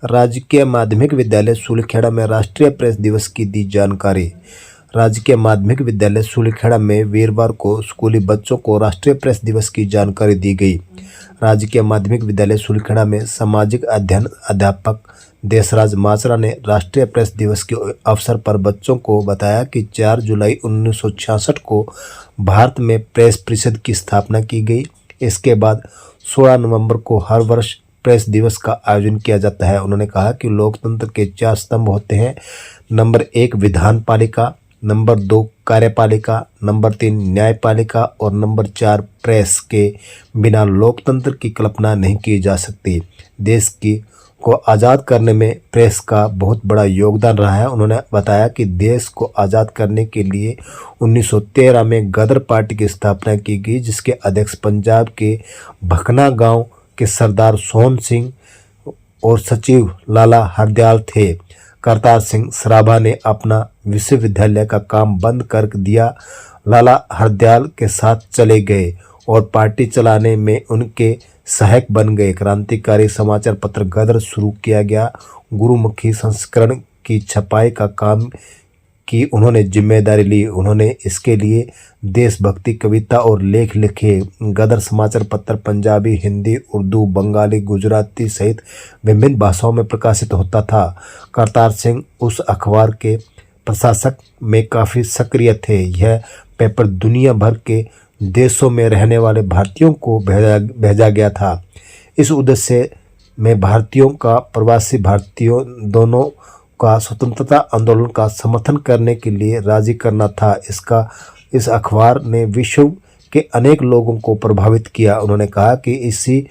राजकीय माध्यमिक विद्यालय सूलीखेड़ा में राष्ट्रीय प्रेस दिवस की दी जानकारी। राजकीय माध्यमिक विद्यालय सूलीखेड़ा में वीरवार को स्कूली बच्चों को राष्ट्रीय प्रेस दिवस की जानकारी दी गई। राजकीय माध्यमिक विद्यालय सूलीखेड़ा में सामाजिक अध्ययन अध्यापक देशराज माचरा ने राष्ट्रीय प्रेस दिवस के अवसर पर बच्चों को बताया कि 4 जुलाई 1966 को भारत में प्रेस परिषद की स्थापना की गई। इसके बाद 16 नवंबर को हर वर्ष प्रेस दिवस का आयोजन किया जाता है। उन्होंने कहा कि लोकतंत्र के 4 स्तंभ होते हैं। नंबर 1 विधान पालिका, नंबर 2 कार्यपालिका, नंबर 3 न्यायपालिका और नंबर 4 प्रेस के बिना लोकतंत्र की कल्पना नहीं की जा सकती। देश को आज़ाद करने में प्रेस का बहुत बड़ा योगदान रहा है। उन्होंने बताया कि देश को आज़ाद करने के लिए 1913 में गदर पार्टी की स्थापना की गई, जिसके अध्यक्ष पंजाब के भखना गांव के सरदार सोहन सिंह और सचिव लाला हरदयाल थे। करतार सिंह सराभा ने अपना विश्वविद्यालय का काम बंद कर दिया। लाला हरदयाल के साथ चले गए और पार्टी चलाने में उनके सहायक बन गए। क्रांतिकारी समाचार पत्र गदर शुरू किया गया। गुरुमुखी संस्करण की छपाई का काम की उन्होंने जिम्मेदारी ली। उन्होंने इसके लिए देशभक्ति कविता और लेख लिखे। गदर समाचार पत्र पंजाबी, हिंदी, उर्दू, बंगाली, गुजराती सहित विभिन्न भाषाओं में प्रकाशित होता था। करतार सिंह उस अखबार के प्रशासक में काफ़ी सक्रिय थे। यह पेपर दुनिया भर के देशों में रहने वाले भारतीयों को भेजा गया था। इस उद्देश्य में भारतीयों का प्रवासी भारतीयों दोनों का स्वतंत्रता आंदोलन का समर्थन करने के लिए राजी करना था। इस अखबार ने विश्व के अनेक लोगों को प्रभावित किया। उन्होंने कहा कि इसी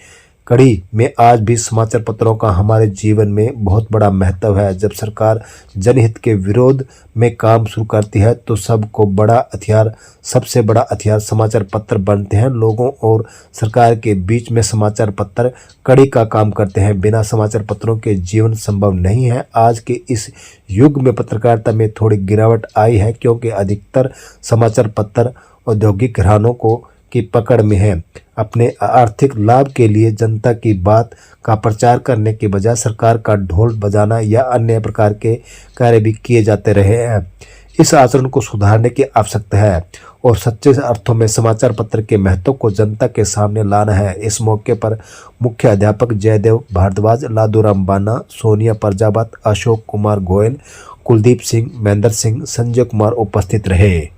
कड़ी में आज भी समाचार पत्रों का हमारे जीवन में बहुत बड़ा महत्व है। जब सरकार जनहित के विरोध में काम शुरू करती है तो सबसे बड़ा हथियार समाचार पत्र बनते हैं। लोगों और सरकार के बीच में समाचार पत्र कड़ी का काम करते हैं। बिना समाचार पत्रों के जीवन संभव नहीं है। आज के इस युग में पत्रकारिता में थोड़ी गिरावट आई है, क्योंकि अधिकतर समाचार पत्र औद्योगिक घरानों की पकड़ में है। अपने आर्थिक लाभ के लिए जनता की बात का प्रचार करने के बजाय सरकार का ढोल बजाना या अन्य प्रकार के कार्य भी किए जाते रहे हैं। इस आचरण को सुधारने की आवश्यकता है और सच्चे अर्थों में समाचार पत्र के महत्व को जनता के सामने लाना है। इस मौके पर मुख्य अध्यापक जयदेव भारद्वाज, लादूराम बाना, सोनिया प्रजापत, अशोक कुमार गोयल, कुलदीप सिंह, महेंद्र सिंह, संजय कुमार उपस्थित रहे।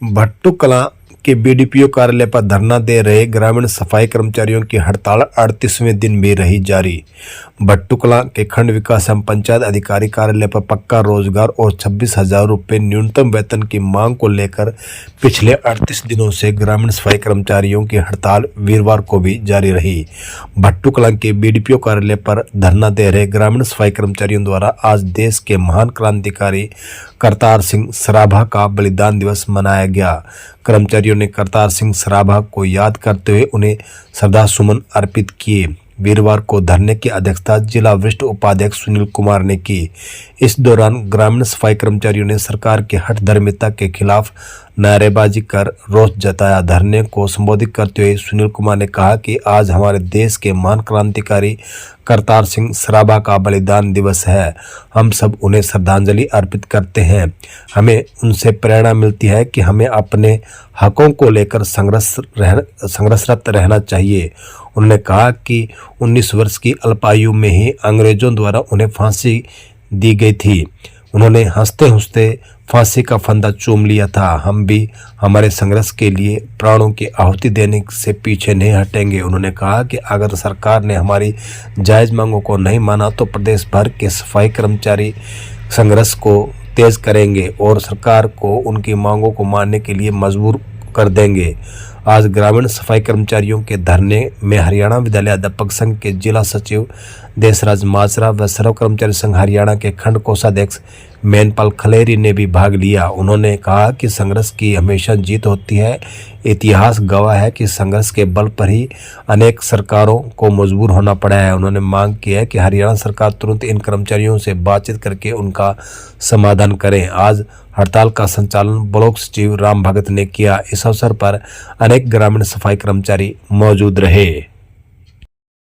भट्टू कलां के बीडीपीओ कार्यालय पर धरना दे रहे ग्रामीण सफाई कर्मचारियों की हड़ताल 38वें दिन भी रही जारी। भट्टू कलां के खंड विकास एवं पंचायत अधिकारी कार्यालय पर पक्का रोजगार और 26,000 रुपये न्यूनतम वेतन की मांग को लेकर पिछले 38 दिनों से ग्रामीण सफाई कर्मचारियों की हड़ताल वीरवार को भी जारी रही। भट्टू कलां के बीडीपीओ कार्यालय पर धरना दे रहे ग्रामीण सफाई कर्मचारियों द्वारा आज देश के महान क्रांतिकारी करतार सिंह सराभा का बलिदान दिवस मनाया गया। कर्मचारियों ने करतार सिंह सराभा को याद करते हुए उन्हें श्रद्धासुमन अर्पित किए। वीरवार को धरने की अध्यक्षता जिला वरिष्ठ उपाध्यक्ष सुनील कुमार ने की। इस दौरान ग्रामीण सफाई कर्मचारियों ने सरकार की हठधर्मिता के खिलाफ नारेबाजी कर रोष जताया। धरने को संबोधित करते हुए सुनील कुमार ने कहा कि आज हमारे देश के महान क्रांतिकारी करतार सिंह सराभा का बलिदान दिवस है। हम सब उन्हें श्रद्धांजलि अर्पित करते हैं। हमें उनसे प्रेरणा मिलती है कि हमें अपने हकों को लेकर संघर्षरत रहना चाहिए। उन्होंने कहा कि 19 वर्ष की अल्पायु में ही अंग्रेजों द्वारा उन्हें फांसी दी गई थी। उन्होंने हंसते हंसते फांसी का फंदा चूम लिया था। हम भी हमारे संघर्ष के लिए प्राणों की आहुति देने से पीछे नहीं हटेंगे। उन्होंने कहा कि अगर सरकार ने हमारी जायज़ मांगों को नहीं माना तो प्रदेश भर के सफाई कर्मचारी संघर्ष को तेज करेंगे और सरकार को उनकी मांगों को मानने के लिए मजबूर कर देंगे। आज ग्रामीण सफाई कर्मचारियों के धरने में हरियाणा विद्यालय अध्यापक संघ के जिला सचिव देशराज माचरा व सर्व कर्मचारी संघ हरियाणा के खंड कोषाध्यक्ष मेनपाल खलेरी ने भी भाग लिया। उन्होंने कहा कि संघर्ष की हमेशा जीत होती है। इतिहास गवाह है कि संघर्ष के बल पर ही अनेक सरकारों को मजबूर होना पड़ा है। उन्होंने मांग की है कि हरियाणा सरकार तुरंत इन कर्मचारियों से बातचीत करके उनका समाधान करें। आज हड़ताल का संचालन ब्लॉक सचिव राम भगत ने किया। इस अवसर पर अनेक ग्रामीण सफाई कर्मचारी मौजूद रहे।